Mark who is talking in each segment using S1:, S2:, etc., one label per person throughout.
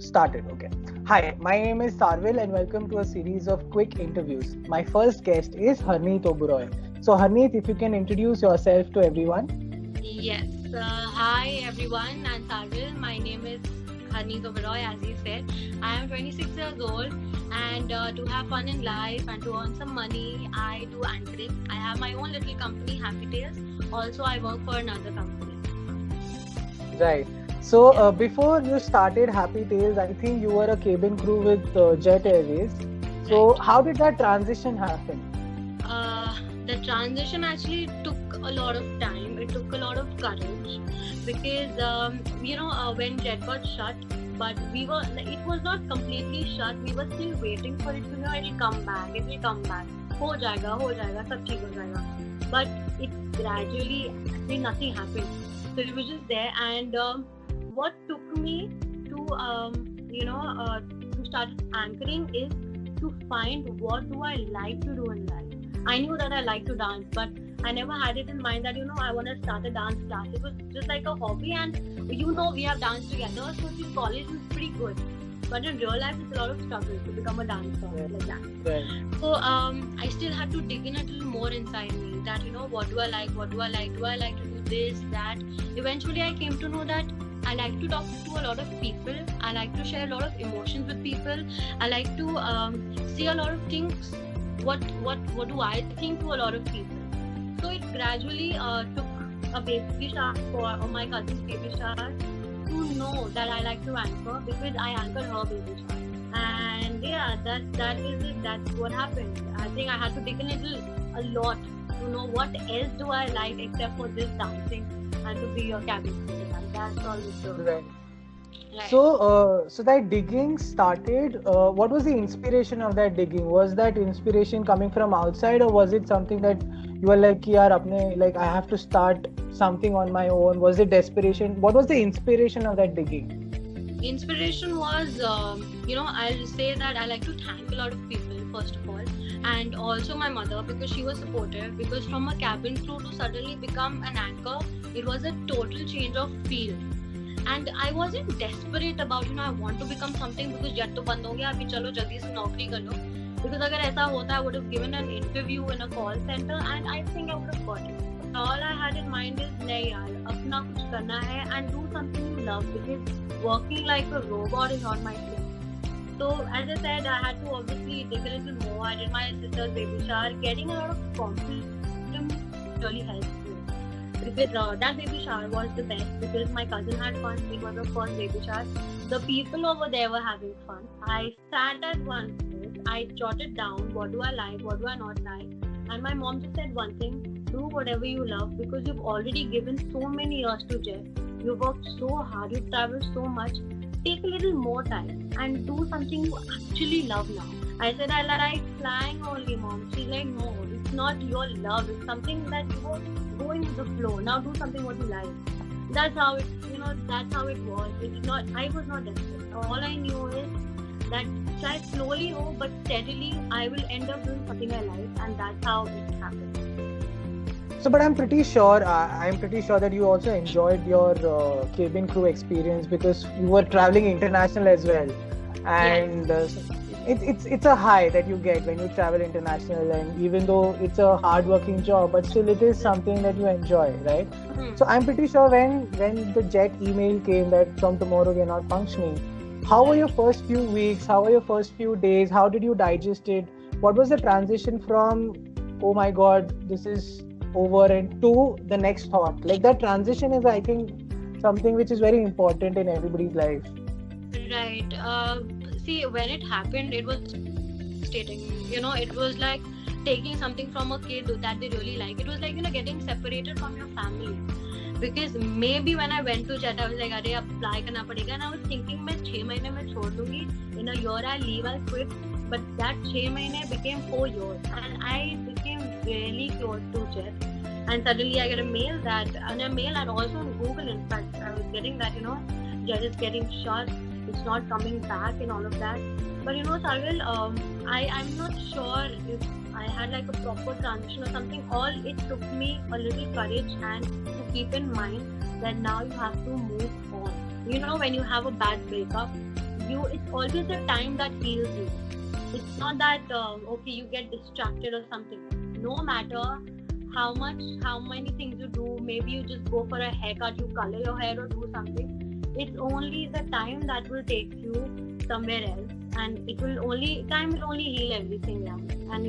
S1: Started. Okay. Hi, my name is Sarvil and welcome to a series of quick interviews. My first guest is Harneet Oberoi. So, Harneet, if you can introduce yourself to everyone.
S2: Yes. Hi everyone, I'm Sarvil. My name is Harneet Oberoi, as you said. I am 26 years old, and to have fun in life and to earn some money, I do anchoring. I have my own little company, Happy Tales. Also, I work for another company.
S1: Right. So, before you started Happy Tales, I think you were a cabin crew with Jet Airways. So,
S2: Right.
S1: how did that transition happen?
S2: The transition actually took a lot of time. It took a lot of courage because when Jet got shut, but it was not completely shut. We were still waiting for it to it'll come back. It will come back. हो जाएगा, सब ठीक हो जाएगा. But it gradually, actually nothing happened. So it was just there, and what took me to to start anchoring is to find what do I like to do in life. I knew that I like to dance, but I never had it in mind that I want to start a dance class. It was just like a hobby, and we have danced together, so the college was pretty good. But in real life, it's a lot of struggle to become a dancer like that.
S1: Right.
S2: So I still had to dig in a little more inside me. That what do I like? What do I like? Do I like to do this, that? Eventually, I came to know that I like to talk to a lot of people. I like to share a lot of emotions with people. I like to see a lot of things. What do I think to a lot of people? So it gradually took a baby shower for my cousin's baby shower to know that I like to anchor because I anchor her baby shower. And yeah, that is it. That's what happened. I think I had to dig in a lot to know what else do I like except for just dancing and to be a cabin crew. And that's all it took.
S1: Right.
S2: Right.
S1: So that digging started. What was the inspiration of that digging? Was that inspiration coming from outside, or was it something that you were like, "Yaar, like I have to start something on my own"? Was it desperation? What was the inspiration of that digging?
S2: Inspiration was, I'll say that I like to thank a lot of people first of all, and also my mother because she was supportive. Because from a cabin crew to suddenly become an anchor, it was a total change of field. And I wasn't desperate about I want to become something because jet तो बंद हो गया अभी चलो जल्दी से नौकरी कर लो. Because अगर ऐसा होता I would have given an interview in a call center and I think I would have got it. All I had in mind is नहीं यार अपना कुछ करना है and do something you love because working like a robot is not my thing. So as I said, I had to obviously dig a little more. I did my sister's baby shower. Getting a lot of confidence really helped me. Because that baby shower was the best because my cousin had fun. It was her first baby shower. The people over there were having fun. I sat at one place. I jotted down what do I like, what do I not like. And my mom just said one thing: do whatever you love because you've already given so many years to Jeff. You've worked so hard. You've traveled so much. Take a little more time and do something you actually love now. I said I like flying only, mom. She's like, no, it's not your love. It's something that you were going with the flow. Now do something what you like. That's how it, that's how it was. It did not. I was not desperate. All I knew is that try slowly, but steadily, I will end up doing something I like, and that's how it happened.
S1: So, but I'm pretty sure that you also enjoyed your cabin crew experience because you were traveling international as well, and
S2: Yes.
S1: It's a high that you get when you travel international, and even though it's a hard-working job, but still it is something that you enjoy, right? So I'm pretty sure when the Jet email came that from tomorrow we are not functioning, how were your first few weeks? How were your first few days? How did you digest it? What was the transition from, oh my God, this is over, and to the next thought? Like that transition is, I think, something which is very important in everybody's life.
S2: Right. See, when it happened, it was devastating. It was like taking something from a kid that they really like. It was like, getting separated from your family. Because maybe when I went to Jet, I was like, अरे apply करना पड़ेगा. And I was thinking मैं 6 महीने में छोड़ दूँगी. In a year I leave, I'll quit. But that 6 महीने became 4 years. And I became really close to Jet. And suddenly I get a mail and also on Google, in fact, I was getting that, Jet is getting shut. It's not coming back and all of that. But Sarvil, I'm not sure if I had like a proper transition or something. All it took me a little courage and to keep in mind that now you have to move on. When you have a bad breakup, it's always the time that heals you. It's not that okay, you get distracted or something. No matter how many things you do, maybe you just go for a haircut, you color your hair or do something. It's only the time that will take you somewhere else, and time will only heal everything. Yeah. And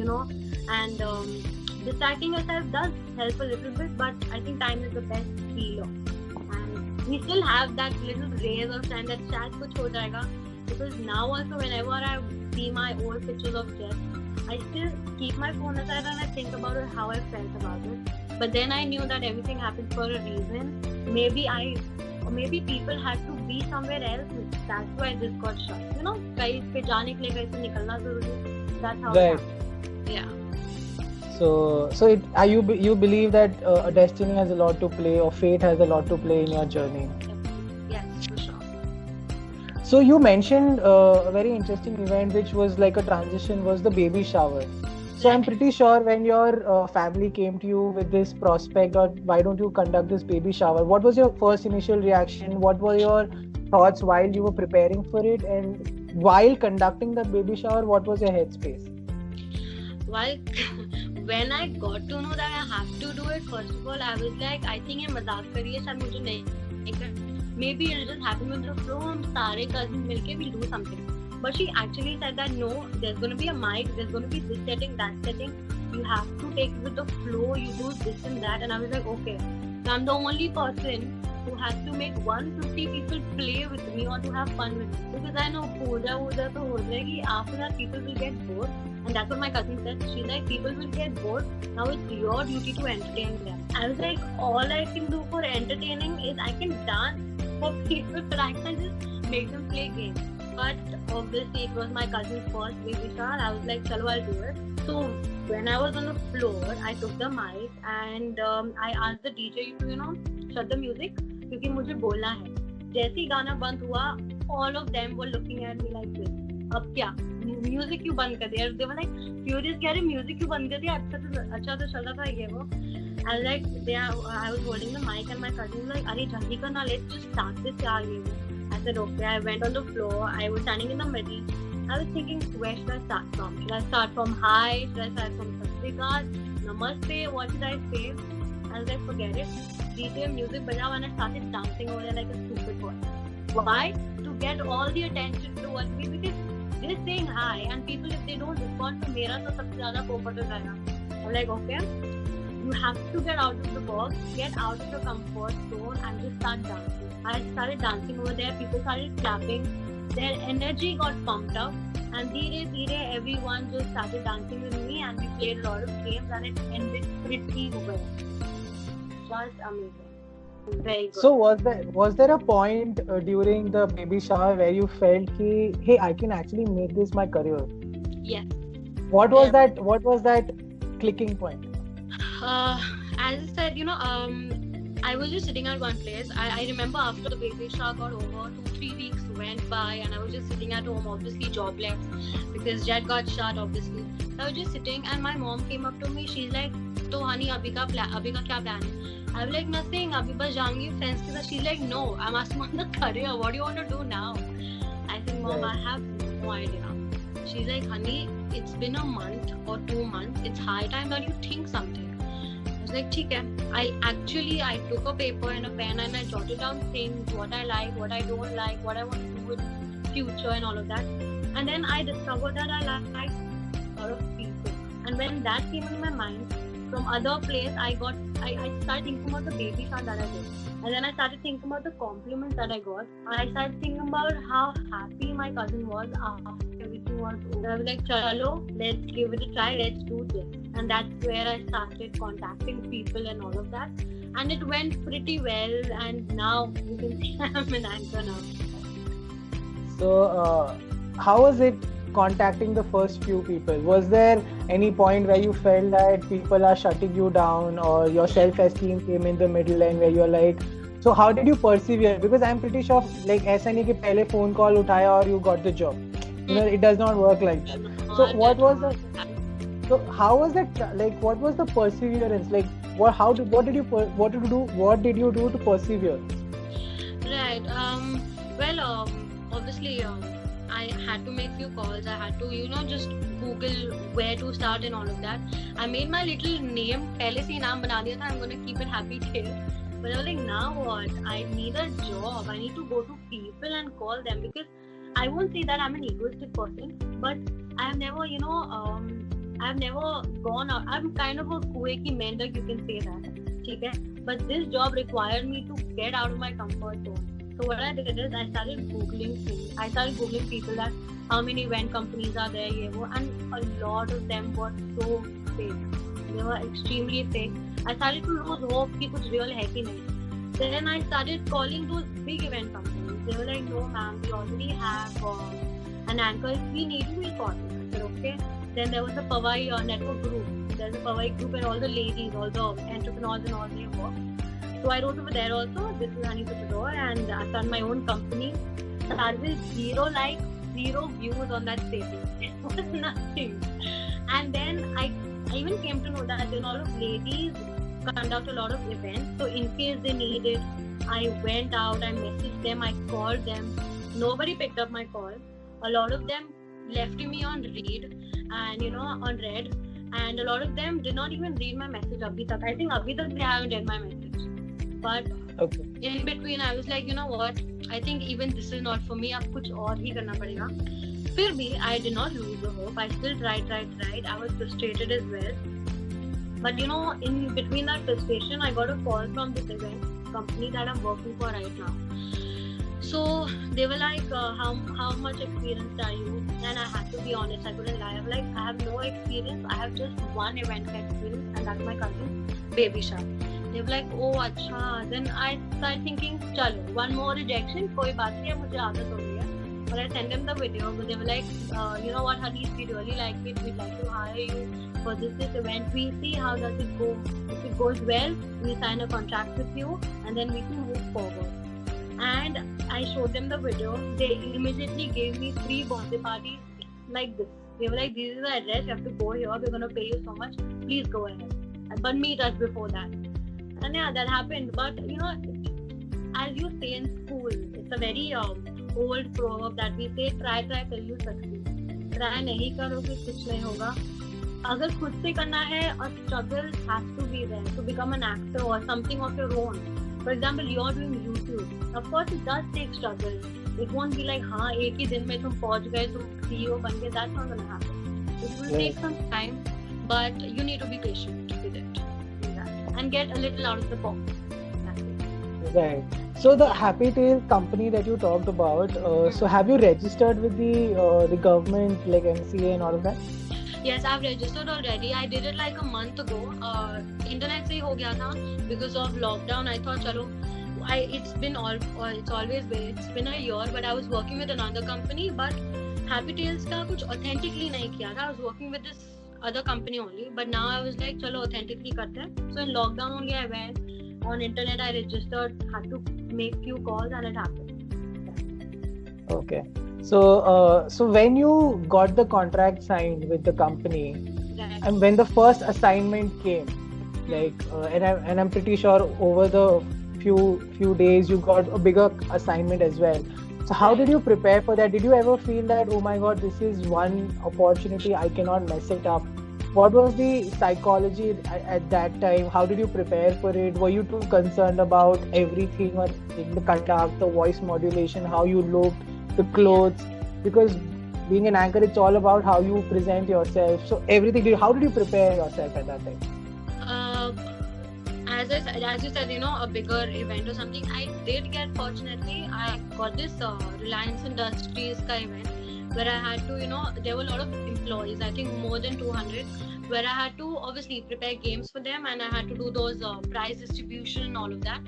S2: and distracting yourself does help a little bit, but I think time is the best healer. And we still have that little rays of time that chat kuch ho jayega, because now also whenever I see my old pictures of Jet, I still keep my phone aside and I think about it, how I felt about it. But then I knew that everything happened for a reason. Maybe people had to be somewhere else. That's why this got shut. कहीं पे जाने के लिए कहीं से निकलना जरूरी. That's how it happened. Yeah.
S1: So you believe that destiny has a lot to play, or fate has a lot to play in your journey?
S2: Yes, for sure.
S1: So you mentioned a very interesting event, which was like a transition, was the baby shower. So I'm pretty sure when your family came to you with this prospect, or why don't you conduct this baby shower, what was your first initial reaction? What were your thoughts while you were preparing for it? And while conducting the baby shower, what was your headspace?
S2: When I got to know that I have to do it, first of all, I was like, I think ये मजाक करिए, शायद मुझे नहीं. Maybe it'll just happen with the flow. हम सारे cousins मिलके we'll do something. But she actually said that no, there's going to be a mic, there's going to be this setting, that setting. You have to take it with the flow. You do this and that. And I was like, okay. So I'm the only person who has to make 150 people play with me or to have fun with me. Because I know puja to ho jayegi. After that, people will get bored. And that's what my cousin said. She's like, people will get bored. Now it's your duty to entertain them. I was like, all I can do for entertaining is I can dance for people, but I can just make them play games. But obviously it was my cousin's first baby shower. I was like, chalo, I'll do it. So when I was on the floor, I took the mic and I asked the DJ to shut the music, क्योंकि मुझे बोलना है. जैसे ही गाना बंद हुआ, all of them were looking at me like this. अब क्या? Music क्यों बंद कर दिया? They were like furious, कह रहे music क्यों बंद कर दिया? अच्छा तो चल रहा था ये वो. I was like, I was holding the mic and my cousin was like, अरे जल्दी करना, let's just start this यार ये वो. I said okay. I went on the floor. I was standing in the middle. I was thinking, where should I start from? Should I start from hi? Should I start from Satsrikal? Namaste? What should I say? I was like, forget it. DJ music bajao, and I started dancing over there like a stupid boy. Why? To get all the attention towards me, because just saying hi and people, if they don't respond to mera to sabse zyada focus ho jayega. I'm like, okay, you have to get out of the box, get out of the comfort zone and just start dancing. I started dancing over there, people started clapping, their energy got pumped up, and dheere everyone just started dancing with me, and we played a lot of games and it ended pretty well. Just amazing. Very good.
S1: So was there a point during the baby shower where you felt ki, hey, I can actually make this my career?
S2: Yes.
S1: What was that clicking point?
S2: As I said, I was just sitting at one place. I remember after the baby shower got over, 2-3 weeks went by and I was just sitting at home, obviously jobless because Jet got shut, obviously. I was just sitting and my mom came up to me. She's like, "So honey, abhi ka kya plan hai?" I was like, "Nothing. Abhi bas jaungi friends ke sath." She's like, "No, I'm asking about the career. What do you want to do now?" I said, "Mom, I have no idea." She's like, "Honey, it's been a month or 2 months. It's high time that you think something." I was like, "ठीक है." I took a paper and a pen and I jotted down things, what I like, what I don't like, what I want to do in future and all of that. And then I discovered that I like a lot of people. And when that came in my mind, from other place, I started thinking about the baby shower that I did. And then I started thinking about the compliments that I got. I started thinking about how happy my cousin was after everything was over. I was like, chalo, let's give it a try, let's do this. And that's where I started contacting people and all of that. And it went pretty well. And now you can see I'm an anchor now.
S1: So, how was it contacting the first few people? Was there any point where you felt that people are shutting you down or your self-esteem came in the middle and where you're like, so how did you persevere? Because I'm pretty sure like ऐसा नहीं कि पहले phone call उठाया और you got the job. It does not work like that. So how was that, like what was the perseverance? Like what did you do to persevere?
S2: Right. Obviously I had to make few calls. I had to, just Google where to start and all of that. I made my little name. पहले से ही नाम बना दिया था. I'm gonna keep it Happy Tail. But I was like, now what? I need a job. I need to go to people and call them, because I won't say that I'm an egoistic person, but I have never, I've never gone out. I'm kind of a kuwe ki mendak, you can say that. Okay? But this job required me to get out of my comfort zone. So what I did is I started Googling things. I started Googling people, that how many event companies are there, and a lot of them were so fake. They were extremely fake. I started to lose hope कि कुछ real है कि नहीं. Then I started calling those big event companies. They were like, no ma'am, we already have an anchor. If we need you, we'll call you. I said, okay. Then there was a Powai network group. There's a Powai group where all the ladies, all the entrepreneurs and all, they work. So I wrote over there also. This is Honey Putador, and I started my own company. Started with 0 likes, 0 views on that status. It was nothing. And then I even came to know that a lot of ladies conduct a lot of events. So in case they need it, I went out, I messaged them, I called them. Nobody picked up my call. A lot of them left me on read and on read, and a lot of them did not even read my message abhi tak. I think abhi tak they haven't read my message. But
S1: okay.
S2: In between I was like, you know what, I think even this is not for me, ab kuch aur hi karna padega. Fir bhi I did not lose the hope. I still tried. I was frustrated as well. But in between that frustration, I got a call from this event company that I'm working for right now. So they were like, how much experienced are you? And I had to be honest, I couldn't lie. I was like, I have no experience. I have just one event experience, and that's my cousin, Baby Shah. They were like, oh, acha. Then I started thinking, chalo, one more rejection, koi baat nahi hai, mujhe aadat ho gayi hai. But I sent them the video, but they were like, you know what, Hadith, we really like it. We'd like to hire you for this event. We'll see how does it go. If it goes well, we'll sign a contract with you, and then we can move forward. And I showed them the video. They immediately gave me 3 birthday parties like this. They were like, this is the address, you have to go here, we're going to pay you so much, please go ahead. But meet us before that. And yeah, that happened. But as you say in school, it's a very old proverb that we say, try till you succeed. Try nahi karoge, kuch nahi hoga. Agar khud se karna hai, a struggle has to be there to become an actor or something of your own. For example, you're doing YouTube. Of course, it does take struggle. It won't be like, एक ही दिन में तुम पहुंच गए, तुम CEO बन गए. That's not gonna happen. It will take some time, but you need to be patient with it and get a little out of the box.
S1: Right. So the Happy Tail company that you talked about, so have you registered with the government, like MCA and all of that?
S2: Yes, I've registered already. I did it like a month ago. Internet se hi ho gaya tha because of lockdown. I thought, chalo, it's been a year, but I was working with another company. But Happy Tails ka kuch authentically nahi kiya tha. I was working with this other company only. But now I was like, chalo, authentically karte hain. So in lockdown only I went on internet. I registered, had to make few calls, and it happened.
S1: Okay. So when you got the contract signed with the company, right, and when the first assignment came, like, and I'm pretty sure over the few days you got a bigger assignment as well. So how did you prepare for that? Did you ever feel that, oh my God, this is one opportunity, I cannot mess it up? What was the psychology at that time? How did you prepare for it? Were you too concerned about everything, or in the conduct, the voice modulation, how you looked, the clothes? Because being an anchor, it's all about how you present yourself. So everything. How did you prepare yourself at that time?
S2: As you said, a bigger event or something. I did get, fortunately, I got this Reliance Industries ka event where I had to, there were a lot of employees, I think more than 200, where I had to obviously prepare games for them, and I had to do those prize distribution and all of that.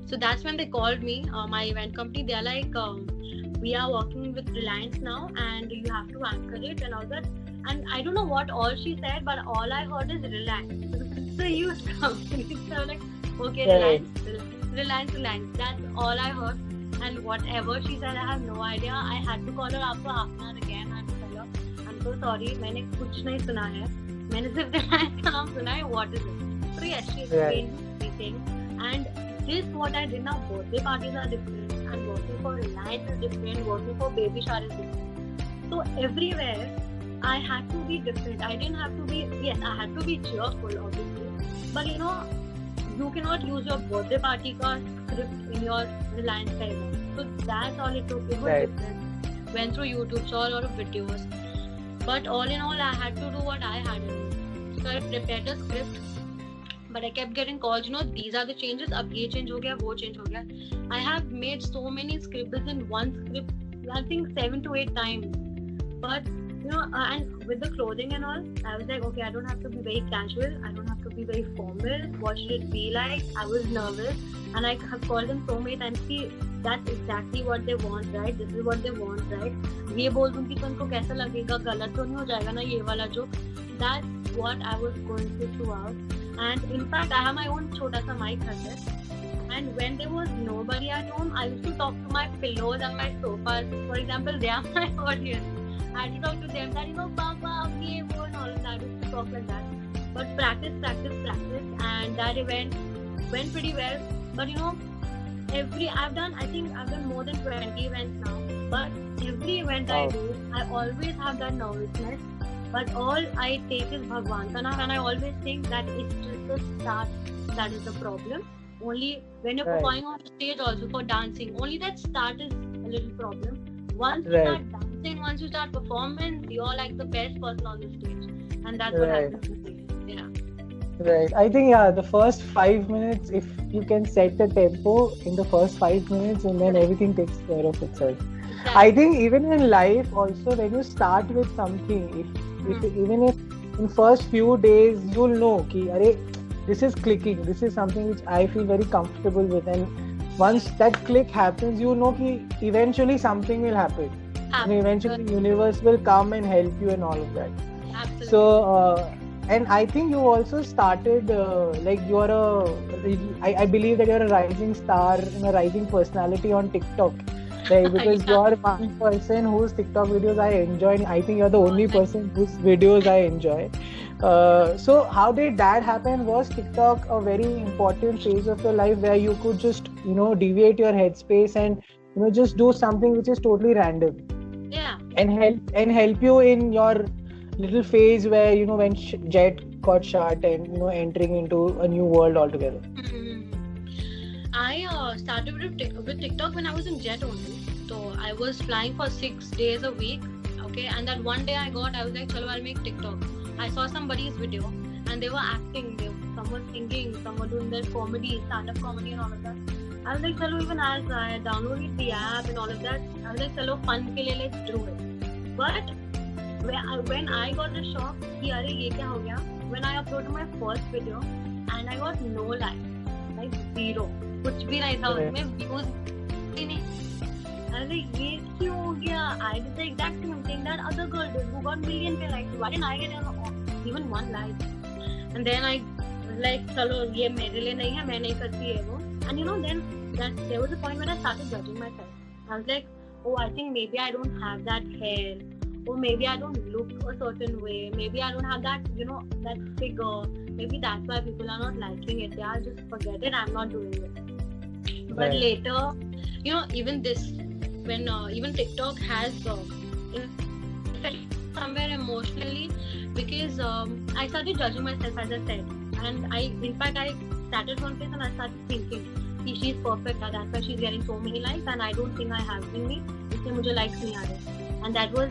S2: So that's when they called me, my event company. They're like, we are working with Reliance now, and you have to anchor it and all that. And I don't know what all she said, but all I heard is Reliance. It's a huge company. So I'm like, okay, Reliance. That's all I heard. And whatever she said, I have no idea. I had to call her after half an hour again. I had to tell her, I'm so sorry, मैंने कुछ नहीं सुना है. मैंने सिर्फ Reliance का नाम सुना है. What is it? So yes, she explained everything. And this, what I did now, birthday parties are different, and working for Reliance is different, working for Baby Shower is different. So everywhere I had to be different. I didn't have to be, yes, I had to be cheerful obviously, but you know, you cannot use your birthday party ka script in your Reliance Skyline. So that's all it took. It was different. Went through YouTube, saw a lot of videos, but all in all, I had to do what I had to do. So I prepared a script, but I kept getting calls. You know, these are the changes. अब ये change हो गया, वो change हो गया. I have made so many scripts in one script. I think 7 to 8 times. But you know, and with the clothing and all, I was like, okay, I don't have to be very casual. I don't have to be very formal. What should it be like? I was nervous, and I have called them so many times. See, that's exactly what they want, right? This is what they want, right? ये बोल दूँगी तो उनको कैसा लगेगा? गलत तो नहीं हो जाएगा ना ये वाला जो? That's what I was going throughout. And in fact, I have my own छोटा सा mic है. And when there was nobody at home, I used to talk to my pillows and my sofas. For example, they are my audience. I had to talk to them that, you know, Papa, ye, wo, and all of that. I used to talk like that. But practice. And that event went pretty well. But you know, I've done more than 20 events now. But every event I do, I always have that nervousness. But all I take is Bhagwan ka naam, and I always think that it's just the start that is the problem. Only when you're performing on stage also for dancing, only that start is a little problem. Once you start dancing, once you start performing, you're like the best person on the stage. And that's what happens to me. Yeah.
S1: Right. I think, the first 5 minutes, if you can set the tempo in the first 5 minutes, and then everything takes care of itself. Exactly. I think even in life also, when you start with something, even if in first few days, you'll know ki, arey, this is clicking, this is something which I feel very comfortable with, and once that click happens, you know ki eventually something will happen. And eventually universe will come and help you and all of that.
S2: Absolutely.
S1: So and I think you also started like you're I believe that you're a rising star and a rising personality on TikTok, right? Because you're one person whose TikTok videos I enjoy, and I think you're the only person whose videos I enjoy. So how did that happen? Was TikTok a very important phase of your life where you could just, you know, deviate your headspace and, you know, just do something which is totally random?
S2: Yeah.
S1: And help you in your little phase where, you know, when Jet got shot and, you know, entering into a new world altogether.
S2: I started with TikTok when I was in Jet only. So I was flying for 6 days a week. Okay, and that one day I was like, chalo, I'll make TikTok. I saw somebody's video and they were acting, some were singing, some were doing their comedy, stand-up comedy and all of that. I was like, chalo, even I'll try, download the app and all of that. I was like, chalo, fun ke liye, let's do it. But when I got the shock, ki arey ye kya ho gaya? When I uploaded my first video and I got no likes, like zero. कुछ भी नहीं था उसमें, views ही नहीं. I was like, ये क्यों हो गया? I did the exact same thing that other girl did who got million likes. Why didn't I get even one like? And then I was like, चलो ये मेरे लिए नहीं है, मैं नहीं करती है वो. And you know, then there was a point when I started judging myself. I was like, oh, I think maybe I don't have that hair, or maybe I don't look a certain way, maybe I don't have that, you know, that figure. Maybe that's why people are not liking it. Yeah, just forget it. I'm not doing it. But later, you know, even this, when even TikTok has affected somewhere emotionally, because I started judging myself, as I said, and I started one place and I started thinking, she's perfect, that's why she's getting so many likes, and I don't think I have in me, इसलिए मुझे likes नहीं आ रहे. And that was,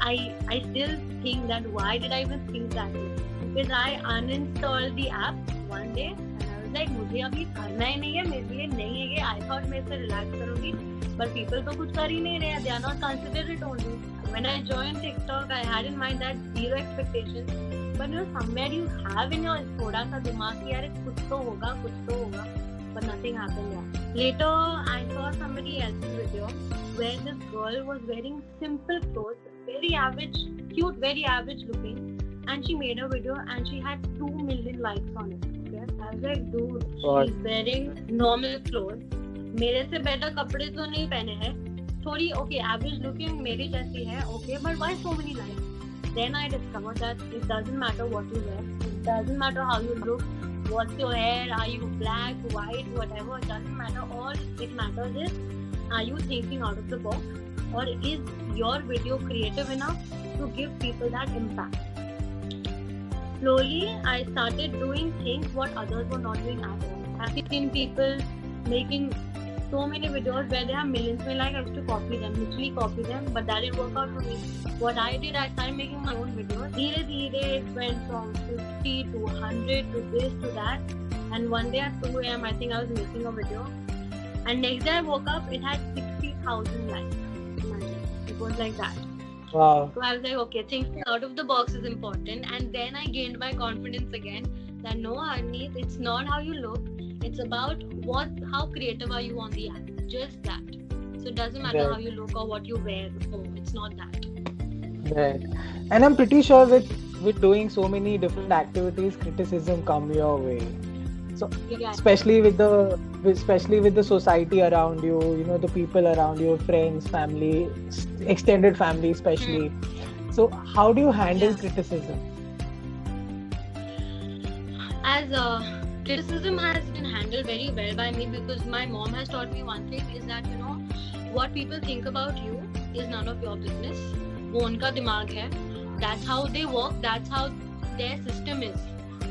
S2: I still think that why did I even think that way? Because I uninstalled the app one day. Like मुझे अभी करना ही नहीं है, मेरे लिए नहीं है ये. I thought मैं इसे relax करूँगी, but people तो कुछ कर ही नहीं रहे. They are not considerate only. When I joined TikTok, I had in mind that zero expectations. But you know, somewhere you have in your थोड़ा सा दिमाग कि यार कुछ तो होगा. But nothing happened. Yeah. Later, I saw somebody else's video where this girl was wearing simple clothes, very average, cute, very average looking, and she made a video and she had 2 million likes on it. I was like, dude, she's wearing normal clothes. मेरे से better कपड़े तो नहीं पहने हैं. थोड़ी okay, average looking मेरी जैसी है, okay, but why so many likes? Then I discovered that it doesn't matter what you wear. It doesn't matter how you look. What's your hair? Are you black, white, whatever? It doesn't matter. All it matters is, are you thinking out of the box? or is your video creative enough to give people that impact? Slowly, I started doing things what others were not doing at all. I've seen people making so many videos where they have millions of likes. I used to copy them, literally copy them, but that didn't work out for me. What I did, I started making my own videos. Dheere, it went from 50 to 100 to this to that. And one day at 2 a.m., I think I was making a video. And next day I woke up, it had 60,000 likes. Imagine. It was like that.
S1: Wow.
S2: So I was like, okay, thinking out of the box is important. And then I gained my confidence again that no, Harneet, it's not how you look. It's about how creative are you on the app. Just that. So it doesn't matter
S1: Right.
S2: how you look or what you wear. No, it's not that.
S1: Right. And I'm pretty sure with doing so many different activities, criticism come your way. So
S2: Yeah.
S1: especially with the society around you, the people around you, friends, family, extended family especially. So how do you handle criticism?
S2: As criticism has been handled very well by me, because my mom has taught me one thing is that what people think about you is none of your business. वो उनका दिमाग है. That's how they work. That's how their system is.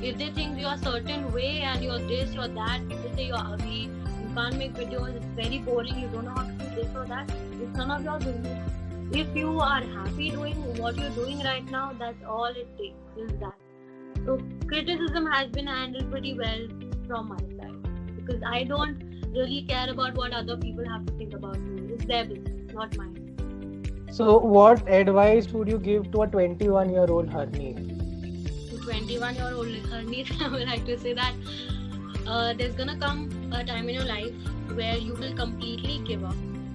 S2: If they think you're a certain way and you're this, you're that, people say you're ugly, you can't make videos, it's very boring, you don't know how to do this or that, it's none of your business. If you are happy doing what you're doing right now, that's all it takes, is that. So criticism has been handled pretty well from my side, because I don't really care about what other people have to think about me. It's their business, not mine.
S1: So what advice would you give to a 21-year-old Harneet?
S2: 21-year-old Harneet, I would like to say that there's gonna come a time in your life where you will completely give up.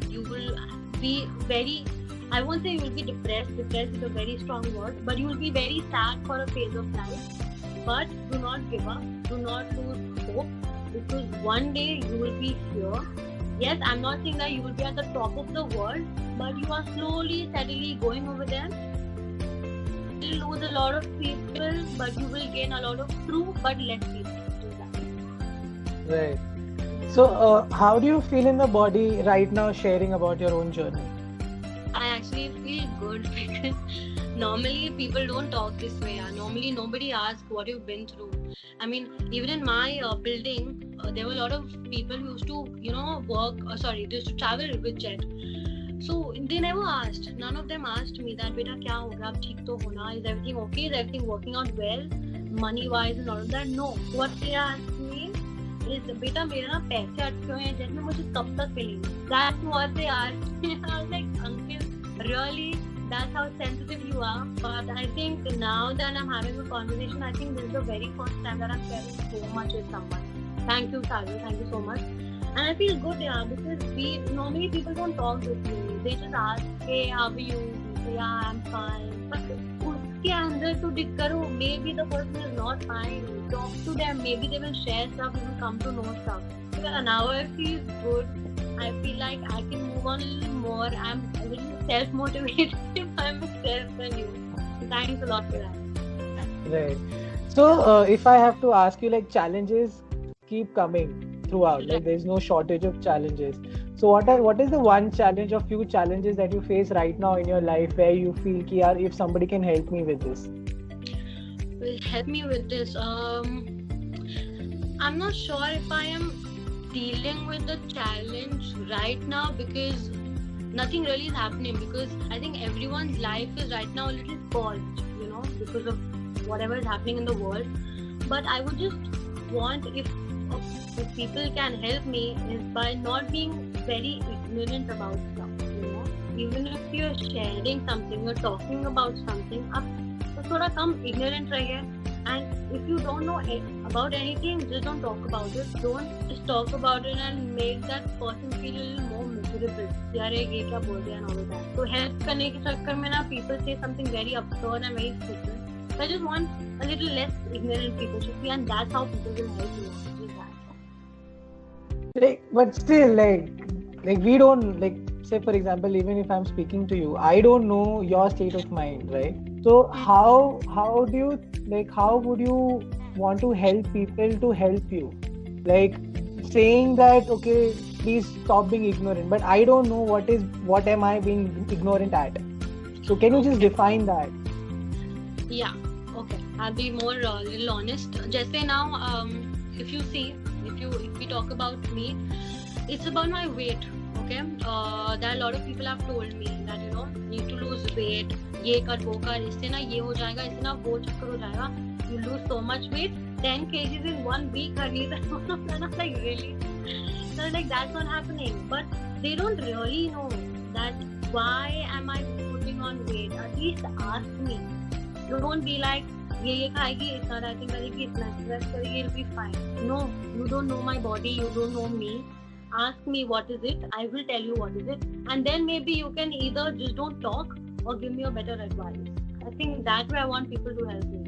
S2: You will be very, I won't say you will be depressed. Depressed is a very strong word, but you will be very sad for a phase of life. But do not give up. Do not lose hope, because one day you will be here. Yes, I'm not saying that you will be at the top of the world, but you are slowly, steadily going over there. You will lose a lot of people, but you will gain a lot of true but less people.
S1: Right. So how do you feel in the body right now sharing about your own journey?
S2: I actually feel good, because normally people don't talk this way. Normally nobody asks what you've been through. I mean, even in my building, there were a lot of people who used to, they used to travel with jet. So they never asked. None of them asked me that, beta, kya ho gaya? Ab theek to ho na? Is everything okay? Is everything working out well? Money-wise and all of that? No. What they asked me is, beta, मेरे ना पैसे अटके हुए हैं jet में, मुझे कब तक मिलेंगे? That's what they asked me. I was like, uncle, really? That's how sensitive you are. But I think now that I'm having a conversation, I think this is the very first time that I'm sharing so much with someone. Thank you, Saju. Thank you so much. And I feel good, because normally people don't talk with me. They just ask, hey, how are you? We say, yeah, I'm fine. But uske andar to dig karo, maybe the person is not fine. Talk to them. Maybe they will share stuff. You will come to know stuff. So now I feel good. I feel like I can move on a little more. I'm a little self-motivated by myself and you. So thanks a lot for that.
S1: Right. So if I have to ask you, like, challenges keep coming throughout. Like, there's no shortage of challenges. So what is the one challenge or few challenges that you face right now in your life where you feel ki, yaar, if somebody can help me with this?
S2: Will help me with this. I'm not sure if I am dealing with the challenge right now, because nothing really is happening, because I think everyone's life is right now a little paused, because of whatever is happening in the world. But I would just want, if people can help me, is by not being very ignorant about stuff. Even if you're sharing something, you're talking about something, आप थोड़ा कम ignorant रहिए. And if you don't know about anything, just don't talk about it. Don't just talk about it and make that person feel a little more miserable. यार ये क्या बोल रहे हैं and all of that. So help करने के चक्कर में ना, people say something very absurd and very stupid. So I just want a little less ignorant people to see, and that's how people will help you.
S1: But still, we don't, say for example, even if I'm speaking to you, I don't know your state of mind, right? So how would you want to help people to help you? Like saying that, okay, please stop being ignorant. But I don't know what am I being ignorant at. So can you just define that?
S2: Yeah, okay. I'll be more little honest. Just say now, if you see, if we talk about me, it's about my weight. Okay, there are a lot of people have told me that need to lose weight. ये कर वो कर, इससे ना ये हो जाएगा, इससे ना वो चक्कर हो जाएगा. You lose so much weight, 10 kgs in 1 week. And I'm like, really? So like that's not happening. But they don't really know that why am I putting on weight? At least ask me. Don't be like ये खाएगी, इतना dieting करेगी, इतना exercise करेगी, it'll be fine. No, you don't know my body, you don't know me. Ask me what is it, I will tell you what is it, and then maybe you can either just don't talk or give me a better advice. I think that way I want people to help me.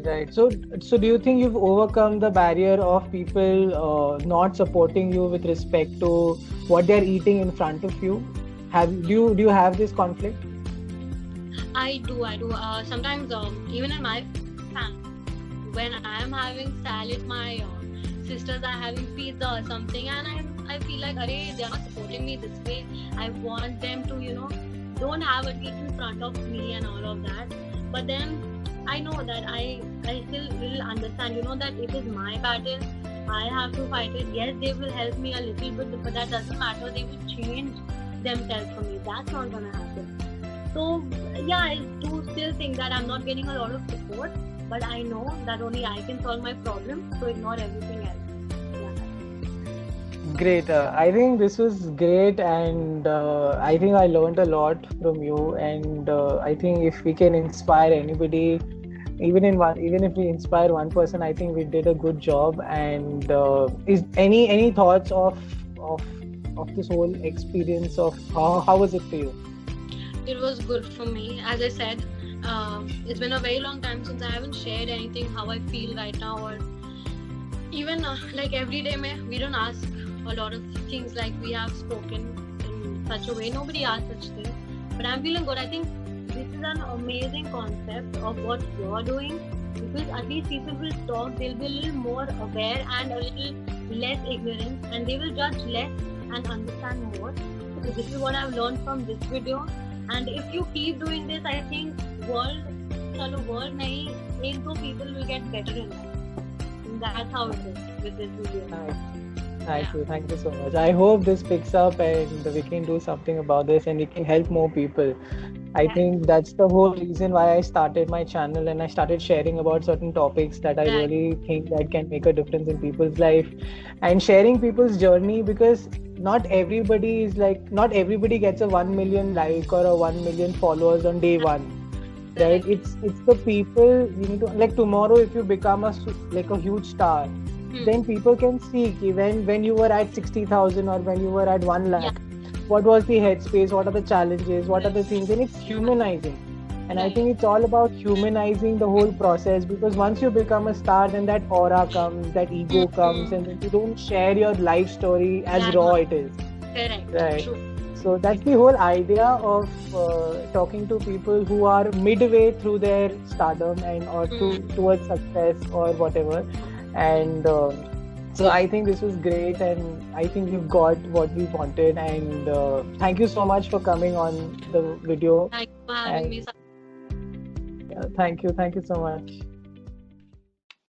S1: Right. So do you think you've overcome the barrier of people not supporting you with respect to what they're eating in front of you? Do you have this conflict?
S2: I do. Sometimes even in my family, when I am having salad, my sisters are having pizza or something, and I feel like, they are not supporting me this way. I want them to, don't have a dish in front of me and all of that. But then I know that I still will understand, that it is my battle. I have to fight it. Yes, they will help me a little bit, but that doesn't matter. They will change themselves for me. That's not gonna happen. So yeah, I do still think that I'm not getting a lot of support, but I know that only I can solve my problem, so ignore everything else. Yeah.
S1: Great. I think this was great, and I think I learned a lot from you, and I think if we can inspire anybody, even if we inspire one person, I think we did a good job. And is any thoughts of this whole experience of how was it for you?
S2: It was good for me. As I said, it's been a very long time since I haven't shared anything how I feel right now, or even like every day we don't ask a lot of things like we have spoken in such a way. Nobody asks such things, but I'm feeling good. I think this is an amazing concept of what you're doing, because at least people will talk, they'll be a little more aware and a little less ignorant, and they will judge less and understand more. So this is what I've learned from this video. And if you keep doing this, I think world nahi, 1-2 people will get better in life. And that's how it is with this video.
S1: Nice. Thank you so much. I hope this picks up and we can do something about this and we can help more people. I think that's the whole reason why I started my channel, and I started sharing about certain topics that I really think that can make a difference in people's life, and sharing people's journey, because not everybody gets a 1 million like or a 1 million followers on day one, right? It's the people you need to, like, tomorrow if you become a huge star, then people can see when you were at 60,000 or when you were at 1 lakh, what was the headspace, what are the challenges, what are the things, and it's humanizing. And I think it's all about humanizing the whole process, because once you become a star, then that aura comes, that ego comes, and then you don't share your life story as raw it is.
S2: Correct.
S1: Right.
S2: True.
S1: So that's the whole idea of talking to people who are midway through their stardom and or towards success or whatever. And so I think this was great, and I think you've got what we wanted. And thank you so much for coming on the video.
S2: Thank you for having me.
S1: Thank you so much.